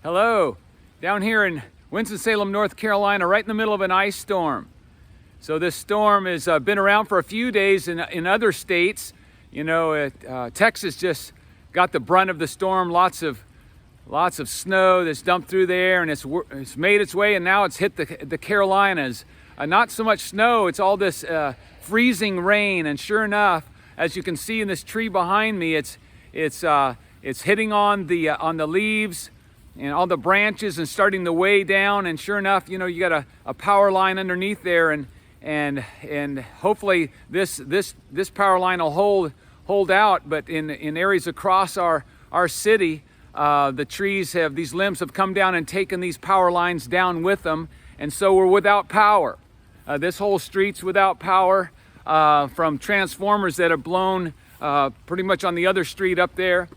Hello, down here in Winston-Salem, North Carolina, right in the middle of an ice storm. So this storm has been around for a few days in other states. You know, Texas just got the brunt of the storm. Lots of snow that's dumped through there, and it's made its way, and now it's hit the Carolinas. Not so much snow; it's all this freezing rain. And sure enough, as you can see in this tree behind me, it's hitting on the leaves and all the branches and starting to weigh down. And sure enough, you know, you got a power line underneath there, and hopefully this power line will hold out. But in areas across our city, the trees these limbs have come down and taken these power lines down with them, and so we're without power. This whole street's without power from transformers that have blown pretty much on the other street up there.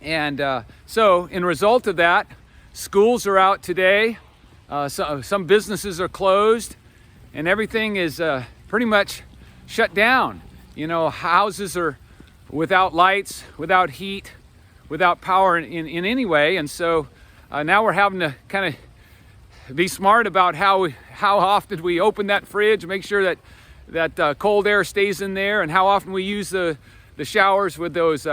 And so in result of that, schools are out today, some businesses are closed, and everything is pretty much shut down. You know, houses are without lights, without heat, without power in any way. And so now we're having to kind of be smart about how often we open that fridge, make sure that cold air stays in there, and how often we use the showers with those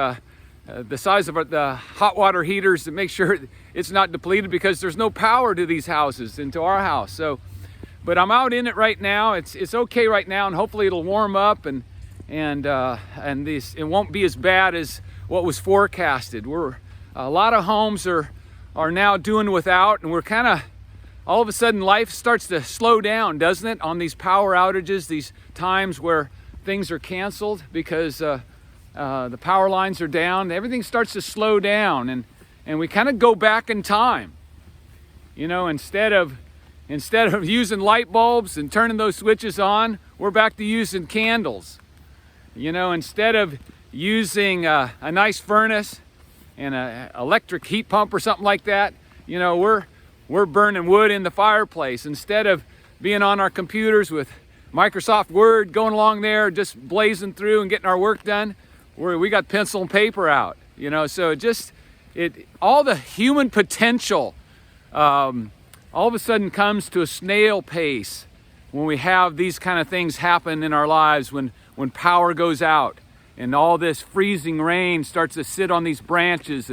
the size of the hot water heaters to make sure it's not depleted, because there's no power to these houses and to our house. So, but I'm out in it right now. It's okay right now, and hopefully it'll warm up and it won't be as bad as what was forecasted. A lot of homes are now doing without, and we're kind of all of a sudden life starts to slow down, doesn't it? On these power outages, these times where things are canceled because the power lines are down, everything starts to slow down, and we kind of go back in time. You know, instead of using light bulbs and turning those switches on, we're back to using candles. You know, instead of using a nice furnace and an electric heat pump or something like that, you know, we're burning wood in the fireplace. Instead of being on our computers with Microsoft Word going along there, just blazing through and getting our work done, we got pencil and paper out. You know, so all the human potential all of a sudden comes to a snail pace when we have these kind of things happen in our lives, when power goes out and all this freezing rain starts to sit on these branches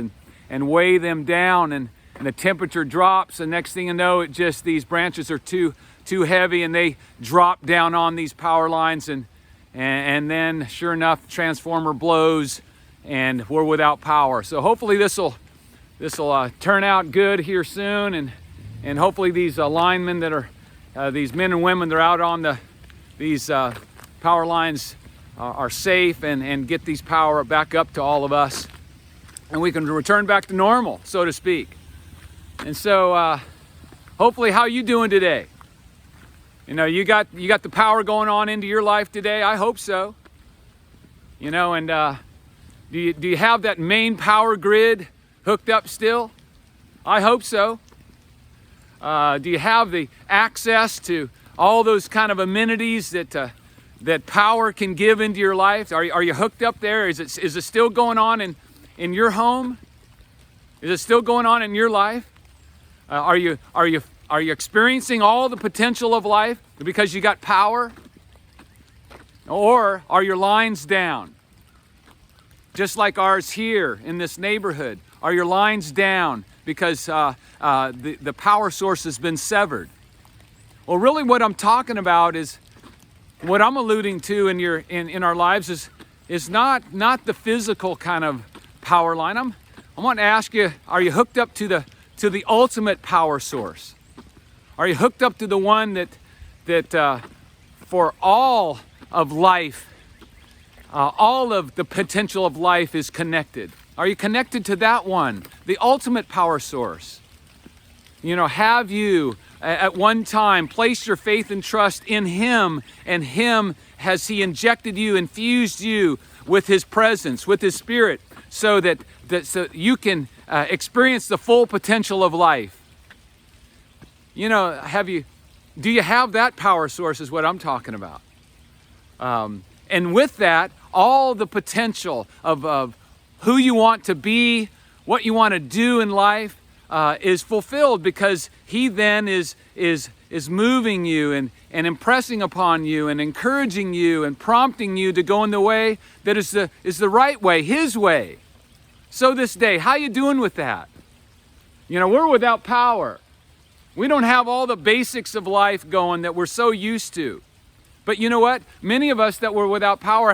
and weigh them down, and the temperature drops, and next thing you know, these branches are too heavy, and they drop down on these power lines, and then sure enough, transformer blows and we're without power. So hopefully this will turn out good here soon, and hopefully these linemen that are these men and women that are out on these power lines are safe and get these power back up to all of us, and we can return back to normal, so to speak. And so hopefully, how you doing today? You know, you got the power going on into your life today? I hope so. You know, and do you have that main power grid hooked up still? I hope so. Do you have the access to all those kind of amenities that power can give into your life? Are you hooked up there? Is it still going on in your home? Is it still going on in your life? Are you experiencing all the potential of life because you got power? Or are your lines down? Just like ours here in this neighborhood. Are your lines down because the power source has been severed? Well, really what I'm talking about is, what I'm alluding to in our lives is not the physical kind of power line. I want to ask you, are you hooked up to the ultimate power source? Are you hooked up to the one that for all of life, all of the potential of life is connected? Are you connected to that one, the ultimate power source? You know, have you at one time placed your faith and trust in Him, and has He injected you, infused you with His presence, with His Spirit, so that you can experience the full potential of life? You know, do you have that power source is what I'm talking about. And with that, all the potential of who you want to be, what you want to do in life, is fulfilled, because he then is moving you and impressing upon you and encouraging you and prompting you to go in the way that is the right way, his way. So this day, how you doing with that? You know, we're without power. We don't have all the basics of life going that we're so used to. But you know what? Many of us that were without power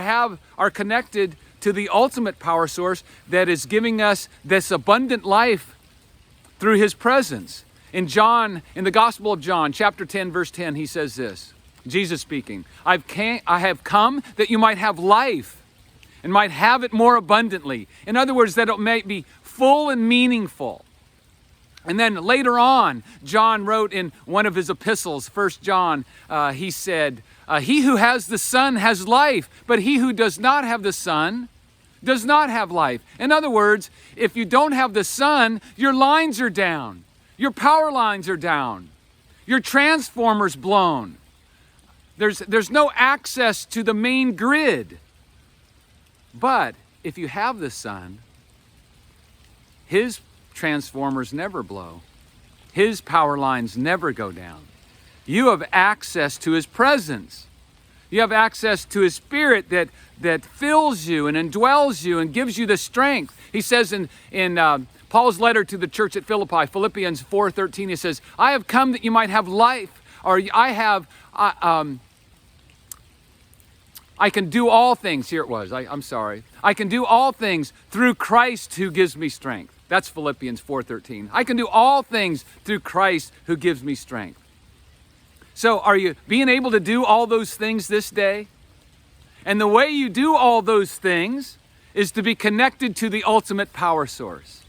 are connected to the ultimate power source that is giving us this abundant life through his presence. In the Gospel of John, chapter 10, verse 10, he says this, Jesus speaking, I have come that you might have life and might have it more abundantly. In other words, that it may be full and meaningful. And then later on, John wrote in one of his epistles, 1 John, he said, he who has the Son has life, but he who does not have the Son does not have life. In other words, if you don't have the Son, your lines are down. Your power lines are down. Your transformer's blown. There's no access to the main grid. But if you have the Son, his transformers never blow. His power lines never go down. You have access to his presence. You have access to his Spirit that fills you and indwells you and gives you the strength. He says in Paul's letter to the church at Philippi, Philippians 4:13, he says, I have come that you might have life, or I can do all things. Here it was. I'm sorry. I can do all things through Christ who gives me strength. That's Philippians 4:13. I can do all things through Christ who gives me strength. So are you being able to do all those things this day? And the way you do all those things is to be connected to the ultimate power source.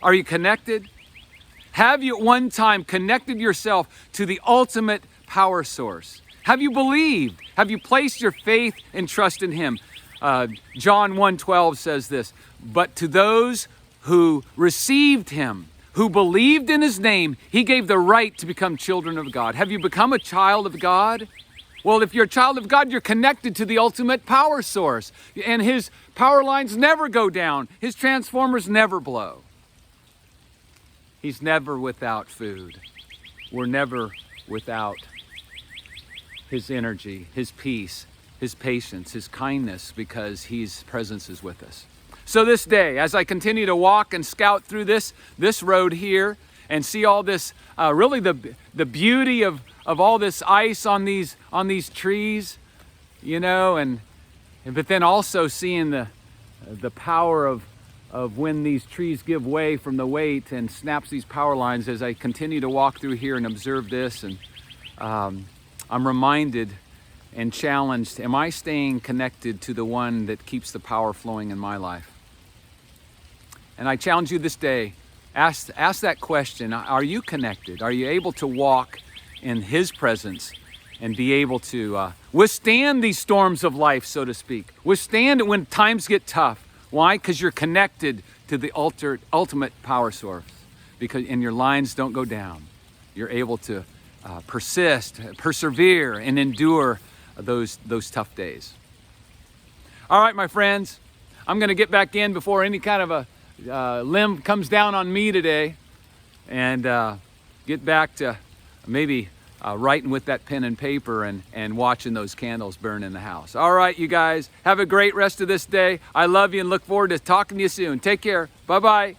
Are you connected? Have you at one time connected yourself to the ultimate power source? Have you believed? Have you placed your faith and trust in him? John 1:12 says this, but to those who received him, who believed in his name, he gave the right to become children of God. Have you become a child of God? Well, if you're a child of God, you're connected to the ultimate power source. And his power lines never go down. His transformers never blow. He's never without food. We're never without his energy, his peace, his patience, his kindness, because his presence is with us. So this day, as I continue to walk and scout through this road here and see all this, really the beauty of all this ice on these trees, you know, but then also seeing the power of when these trees give way from the weight and snaps these power lines, as I continue to walk through here and observe this, and I'm reminded and challenged, am I staying connected to the one that keeps the power flowing in my life? And I challenge you this day, ask that question. Are you connected? Are you able to walk in his presence and be able to withstand these storms of life, so to speak? Withstand it when times get tough. Why? Because you're connected to the ultimate power source, and your lines don't go down. You're able to persevere, and endure those tough days. All right, my friends, I'm going to get back in before any kind of a limb comes down on me today, and get back to maybe writing with that pen and paper and watching those candles burn in the house. All right, you guys, have a great rest of this day. I love you and look forward to talking to you soon. Take care. Bye-bye.